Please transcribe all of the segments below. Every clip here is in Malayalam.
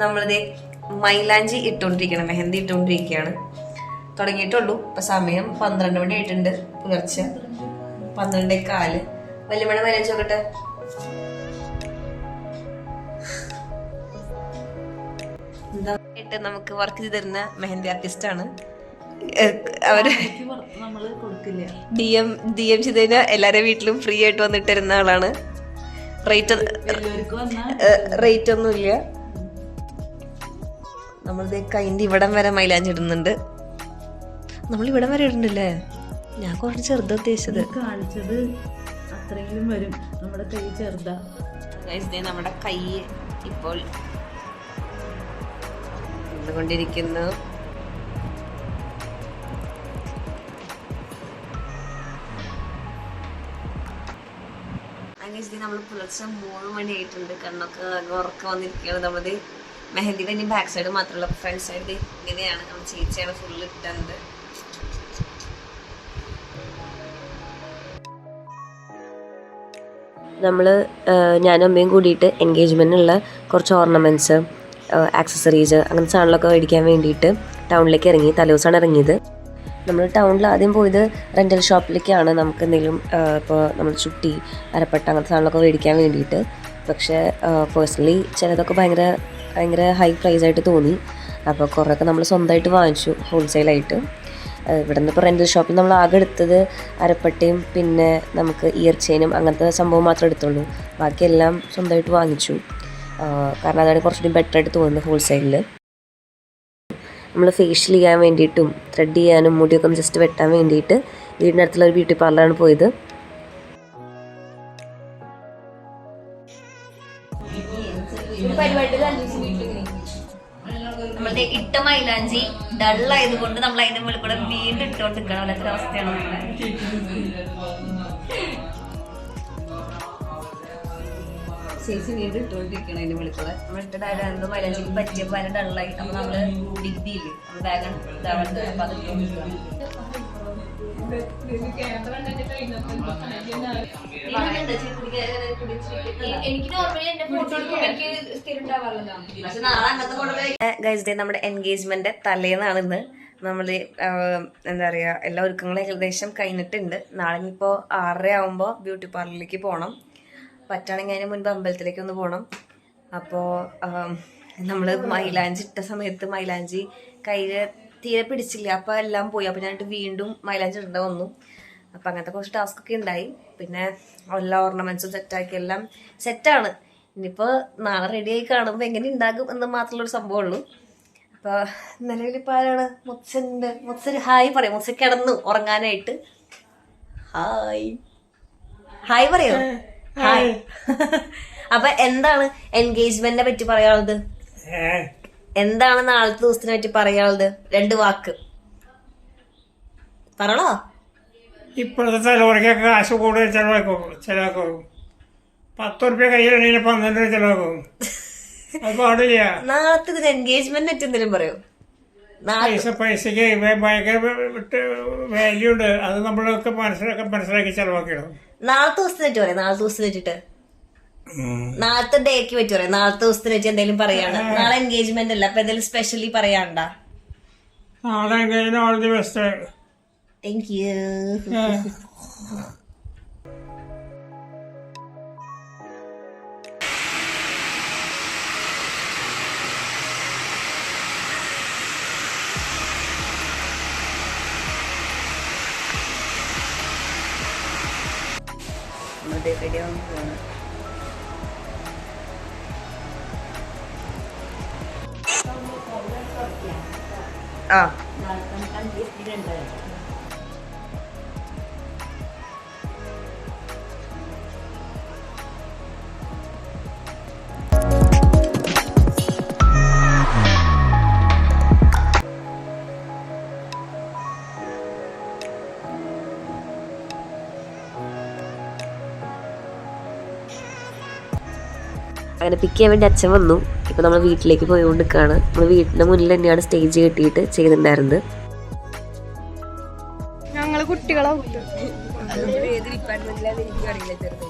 നമ്മളിത് മൈലാഞ്ചി ഇട്ടുകൊണ്ടിരിക്കണം, മെഹന്തി ഇട്ടുകൊണ്ടിരിക്കുകയാണ്. തുടങ്ങിയിട്ടുള്ളൂ. ഇപ്പൊ സമയം 12 മണി ആയിട്ടുണ്ട്, പുലർച്ചെ 12:15. വല്യമ്മ മൈലാഞ്ചി നോക്കട്ടെ. എന്താ നമുക്ക് വർക്ക് ചെയ്ത് തരുന്ന മെഹന്തി ആർട്ടിസ്റ്റ് ആണ് അവര്. DM ചെയ്തതിന് എല്ലാവരുടെ വീട്ടിലും ഫ്രീ ആയിട്ട് വന്നിട്ട് തരുന്ന ആളാണ്. റേറ്റ് ഒന്നുമില്ല. നമ്മളിത് കൈൻ്റെ ഇവിടം വരെ മൈലാഞ്ചി ഇടുന്നുണ്ട്. നമ്മൾ ഇവിടം വരെ ഇടുന്നുണ്ടല്ലേ? ഞാൻ കുറച്ച് ചെറുതാ ഉദ്ദേശിച്ചത്. കാണിച്ചത് അത്രയെങ്കിലും വരും. നമ്മുടെ കൈ ചെറുതാ. നമ്മുടെ കൈ ഇപ്പോൾ കൊണ്ടിരിക്കുന്നു. നമ്മൾ പുലർച്ചെ 3 മണി ആയിട്ടുണ്ട്. കണ്ണൊക്കെ ഉറക്കം വന്നിരിക്കുകയാണ്. നമ്മളത് മെഹന്തിയുടെ ഇനി ബാക്ക് സൈഡ് മാത്രമല്ല, ഫ്രണ്ട് സൈഡ് ഇങ്ങനെയാണ്. നമ്മൾ ചേച്ചിയാണ് ഫുള്ള് ഇട്ടത്. നമ്മൾ ഞാനും അമ്മയും കൂടിയിട്ട് എൻഗേജ്മെൻറ്റിനുള്ള കുറച്ച് ഓർണമെൻറ്റ്സ്, ആക്സസറീസ് അങ്ങനത്തെ സാധനങ്ങളൊക്കെ മേടിക്കാൻ വേണ്ടിയിട്ട് ടൗണിലേക്ക് ഇറങ്ങി. തലേദിവസമാണ് ഇറങ്ങിയത്. നമ്മൾ ടൗണിൽ ആദ്യം പോയത് റെൻ്റൽ ഷോപ്പിലേക്കാണ്. നമുക്ക് എന്തെങ്കിലും ഇപ്പോൾ നമ്മൾ ചുട്ടി, അരപ്പട്ട അങ്ങനത്തെ സാധനങ്ങളൊക്കെ മേടിക്കാൻ വേണ്ടിയിട്ട്. പക്ഷേ പേഴ്സണലി ചിലതൊക്കെ ഭയങ്കര ഹൈ പ്രൈസായിട്ട് തോന്നി. അപ്പോൾ കുറേയൊക്കെ നമ്മൾ സ്വന്തമായിട്ട് വാങ്ങിച്ചു ഹോൾസെയിലായിട്ട്. ഇവിടെ നിന്ന് ഇപ്പോൾ റെൻ്റൽ ഷോപ്പിൽ നമ്മൾ ആകെ എടുത്തത് അരപ്പട്ടയും പിന്നെ നമുക്ക് ഇയർ ചെയിനും അങ്ങനത്തെ സംഭവം മാത്രമേ എടുത്തുള്ളൂ. ബാക്കിയെല്ലാം സ്വന്തമായിട്ട് വാങ്ങിച്ചു. കാരണം അതാണ് കുറച്ചുകൂടി ബെറ്റർ ആയിട്ട് തോന്നുന്നത് ഹോൾസെയിലിൽ. നമ്മൾ ഫേഷ്യൽ ചെയ്യാൻ വേണ്ടിയിട്ടും ത്രെഡ് ചെയ്യാനും മുടിയൊക്കെ ഒന്ന് ജസ്റ്റ് വെട്ടാൻ വേണ്ടിയിട്ട് വീടിനടുത്തുള്ള ഒരു ബ്യൂട്ടി പാർലറാണ് പോയത്. നമ്മളുടെ ഇട്ട മൈലാഞ്ചി ഡള്ളായത് കൊണ്ട് നമ്മൾ അതിന്റെ മുകളിൽ കൂടെ വീണ്ടും ഇട്ടോണ്ടിരിക്കണം. വല്ലാത്തൊരു അവസ്ഥയാണ് നമ്മളെ. ചേച്ചി വീണ്ടും ഇട്ടുകൊണ്ടിരിക്കണം അതിന്റെ മുകളിൽ കൂടെ. നമ്മൾ ഇട്ടതായത് മൈലാഞ്ചിക്ക് പറ്റിയപ്പോൾ അതിന് ഡള്ളായി. അപ്പൊ നമ്മള് ഡിഗ്രിയില്ലേ നമ്മൾ ബാഗ് ഇതാവുന്നത്. അപ്പൊ അത് ഇട്ടുകൊണ്ടിരിക്കണം. നമ്മുടെ എൻഗേജ്മെന്റ് തലേന്നാണ് ഇന്ന്. നമ്മള് എന്താ പറയാ, എല്ലാ ഒരുക്കങ്ങളും ഏകദേശം കഴിഞ്ഞിട്ടുണ്ട്. നാളെ ഇനിയിപ്പോ 6:30 ആവുമ്പോ ബ്യൂട്ടി പാർലറിലേക്ക് പോകണം. പറ്റുകയാണെങ്കിൽ അതിന് മുൻപ് അമ്പലത്തിലേക്ക് ഒന്ന് പോകണം. അപ്പോൾ നമ്മൾ മൈലാഞ്ചി ഇട്ട സമയത്ത് മൈലാഞ്ചി കയ്യിൽ തീരെ പിടിച്ചില്ല. അപ്പോൾ എല്ലാം പോയി. അപ്പോൾ ഞാനിട്ട് വീണ്ടും മൈലാഞ്ചി ഇടേണ്ട വന്നു. അപ്പം അങ്ങനത്തെ കുറച്ച് ടാസ്കൊക്കെ ഉണ്ടായി. പിന്നെ എല്ലാ ഓർണമെൻറ്റ്സും സെറ്റാക്കി, എല്ലാം സെറ്റാണ്. ഇനിയിപ്പോൾ നാളെ റെഡിയായി കാണുമ്പോൾ എങ്ങനെ ഉണ്ടാകും എന്ന് മാത്രമുള്ളൊരു സംഭവമുള്ളൂ. അപ്പോൾ നിലവിലിപ്പോൾ ആരാണ്? മുത്സുണ്ട്. മുത്സൊരു ഹായ് പറയും. മുത്സ കിടന്നു ഉറങ്ങാനായിട്ട്. ഹായ് പറയോ? ഹായ്. അപ്പൊ എന്താണ് എൻഗേജ്മെന്റിനെ പറ്റി പറയാനുള്ളത്? എന്താണ് നാളത്തെ ദിവസത്തിനെ പറ്റി പറയാനുള്ളത്? 2 വാക്ക് പറയണോ? ഇപ്പോഴത്തെ തലമുറയ്ക്കൊക്കെ കാശ് കൂടുതൽ ചെലവാക്കും. 10 റുപ്യ കയ്യിലാണെങ്കിൽ 12 രൂപ ചെലവാക്കും. അത് പാടില്ല. നാളത്തെ എൻഗേജ്മെന്റിനെ പറ്റി എന്തെങ്കിലും പറയോ? പൈസക്ക് ഭയങ്കര വാല്യൂ ഉണ്ട്. അത് നമ്മളൊക്കെ മനസ്സിലാക്കി ചെലവാക്കണം. നാളത്തെ ദിവസത്തിനെ പറ്റി പറയാം. നാളത്തെ ദിവസത്തെ വെച്ചിട്ട് നാളത്തെ ഡേക്ക് പറ്റി പറയാം. നാളത്തെ ദിവസത്തിനെ വെച്ച് എന്തെങ്കിലും പറയാണ്. നാളെ എൻഗേജ്മെന്റ് അല്ല, അപ്പൊ എന്തെങ്കിലും സ്പെഷ്യലി പറയാണ്ട? നാളെ engagement all the best. Thank you. Video അങ്ങനെ പിക്ക് ചെയ്യാൻ വേണ്ടി അച്ഛൻ വന്നു. ഇപ്പോൾ നമ്മൾ വീട്ടിലേക്ക് പോയിക്കൊണ്ട് നിൽക്കുകയാണ്. നമ്മൾ വീട്ടിൻ്റെ മുന്നിൽ തന്നെയാണ് സ്റ്റേജ് കെട്ടിയിട്ട് ചെയ്തിട്ടുണ്ടായിരുന്നത്. ഞങ്ങൾ കുട്ടികളെ ഡിപ്പാർട്ട്മെന്റിലാണ് എനിക്ക് അറിയില്ല ചെറുത്.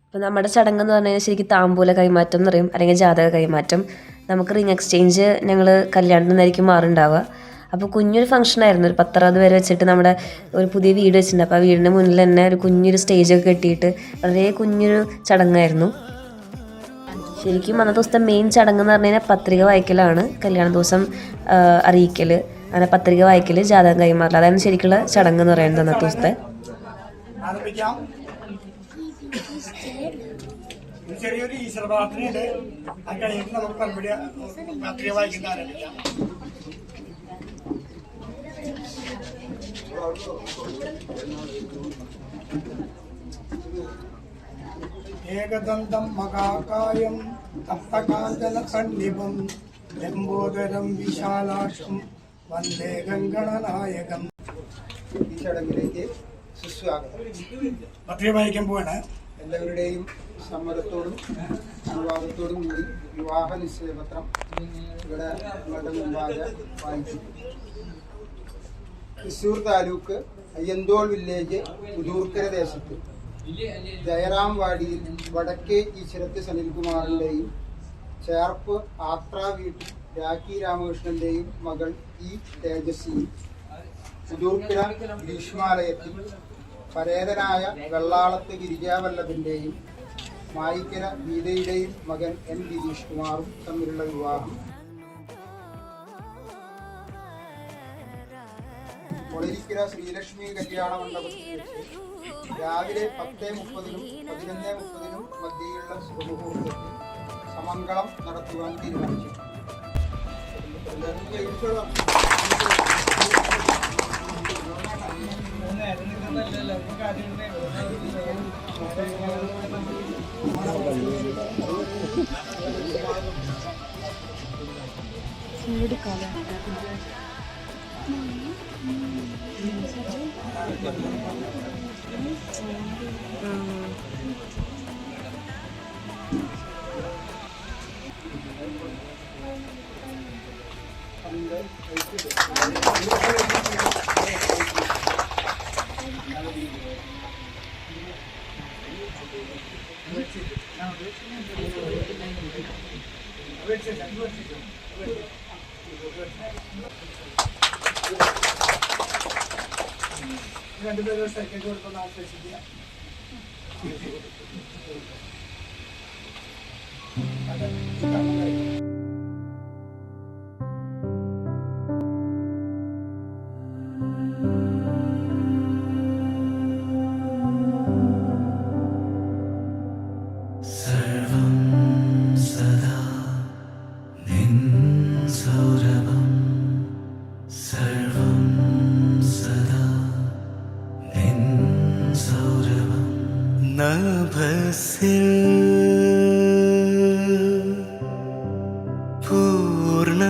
അപ്പോൾ നമ്മുടെ ചടങ്ങ് എന്ന് പറഞ്ഞു കഴിഞ്ഞാൽ ശരിക്കും താമ്പൂല കൈമാറ്റം എന്ന് പറയും, അല്ലെങ്കിൽ ജാതക കൈമാറ്റം. നമുക്ക് റിംഗ് എക്സ്ചേഞ്ച് ഞങ്ങൾ കല്യാണത്തിൽ നിന്നായിരിക്കും മാറുണ്ടാവുക. അപ്പോൾ കുഞ്ഞൊരു ഫംഗ്ഷനായിരുന്നു, ഒരു 10-60 പേര് വെച്ചിട്ട് നമ്മുടെ ഒരു പുതിയ വീട് വെച്ചിട്ടുണ്ട്. അപ്പോൾ ആ വീടിൻ്റെ മുന്നിൽ തന്നെ ഒരു കുഞ്ഞൊരു സ്റ്റേജൊക്കെ കെട്ടിയിട്ട് വളരെ കുഞ്ഞൊരു ചടങ്ങായിരുന്നു. ശരിക്കും അന്നത്തെ ദിവസത്തെ മെയിൻ ചടങ്ങ് എന്ന് പറഞ്ഞു കഴിഞ്ഞാൽ പത്രിക വായിക്കലാണ്. കല്യാണ ദിവസം അറിയിക്കൽ, അങ്ങനെ പത്രിക വായിക്കൽ, ജാതകം കൈമാറൽ, അതാണ് ശരിക്കുള്ള ചടങ്ങ് എന്ന് പറയുന്നത് അന്നത്തെ ദിവസത്തെ. ചെറിയൊരു ഈശ്വര പ്രാർത്ഥനയുണ്ട്. അത് കഴിഞ്ഞിട്ട് നമുക്ക് പത്രിക വായിക്കുന്ന ആരംഭിക്കാം. ഏകദന്തം മഹാകായം തപ്തകാഞ്ചന സന്നിഭം ലംബോദരം വിശാലാക്ഷം വന്ദേ ഗംഗണനായകം. ഈ ചടങ്ങിലേക്ക് സുസ്വാഗതം. പത്രിക വായിക്കാൻ പോവാണ്. എല്ലാവരുടെയും സമ്മതത്തോടും അനുവാദത്തോടും കൂടി വിവാഹ നിശ്ചയപത്രം ഇവിടെ നമ്മുടെ മുമ്പാകെ വായിക്കും. തൃശ്ശൂർ താലൂക്ക് അയ്യന്തോൾ വില്ലേജ് പുതൂർക്കര ദേശത്ത് ജയറാം വാടിയിൽ വടക്കേ ഈശ്വരത്ത് സനിൽകുമാറിൻ്റെയും ചേർപ്പ് ആത്ര വീട്ടിൽ രാഖി രാമകൃഷ്ണന്റെയും മകൾ ഇ തേജസ്വി പുതൂർക്കര ഗ്രീഷ്മാലയത്തിൽ പരേതനായ വെള്ളാളത്ത് ഗിരിജാവല്ലഭന്റെയും മായിക്കര ഗീതയുടെയും മകൻ എൻ ഗിരീഷ് കുമാറും തമ്മിലുള്ള വിവാഹം കൊളരിക്കര ശ്രീലക്ഷ്മി കല്യാണ മണ്ഡപത്തിൽ രാവിലെ 10:30-നും 11:30-നും മധ്യയുള്ള ശുഭമുഹൂർത്തത്തിൽ സമംഗളം നടത്തുവാൻ തീരുമാനിച്ചു. രണ്ടുപേരും സെക്കൻഡ് കൊടുക്കുന്ന ആശ്വസിക്കുക. നഭസിൽ പൂർണ്ണ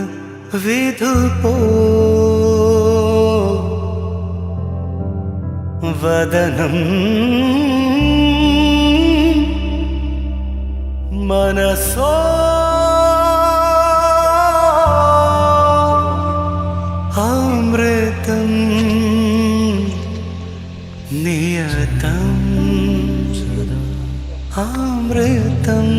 വിധുപോ വദനം മനസോ അമൃതം നിയതം അമൃതം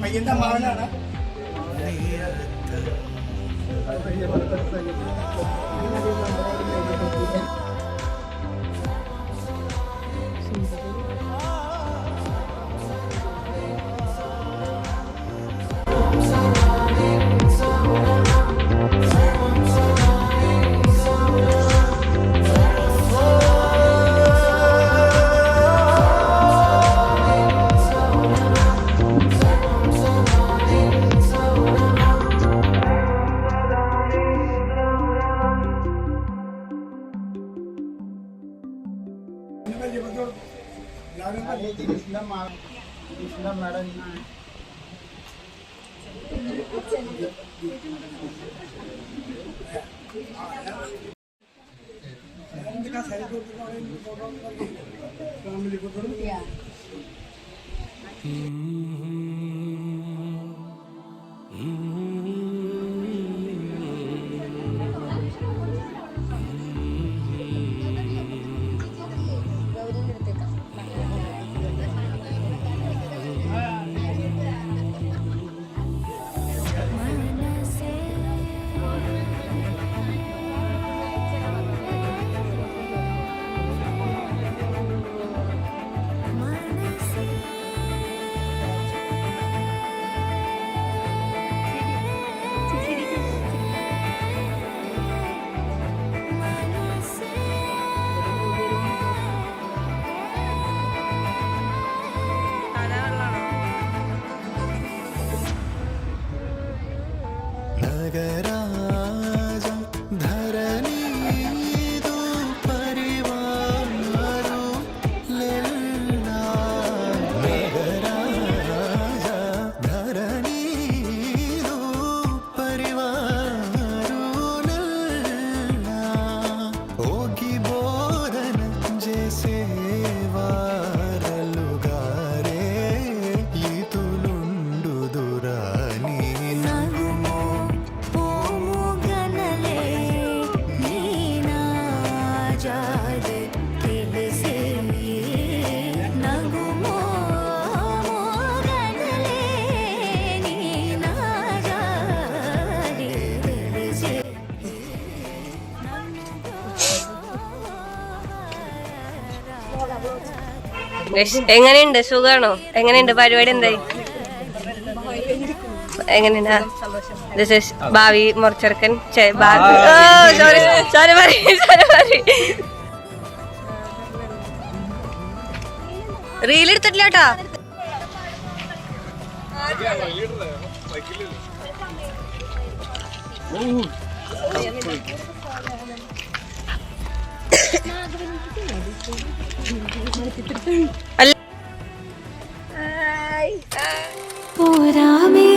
പയ്യന്റെ അമ്മാവനാണ്. മാഡം നഗരാജ ധരണീതു പരിവാരു ലല്ല നഗരാജ ധരണീതു പരിവാരു ലല്ല ഓഗി ബോധന ജैसे വാരലുകാരേ ഇതുലുണ്ടു ദുരാനി എങ്ങനെയുണ്ട്? സുഖാണോ? എങ്ങനെയുണ്ട്? പരിപാടി എന്തായി? എങ്ങനെയുണ്ടാ? ദിസ് ഇസ് ഭാവി മുറച്ചെറുക്കൻ. സോറി റീൽ എടുത്തിട്ടില്ല കേട്ടാ. പോരാമേ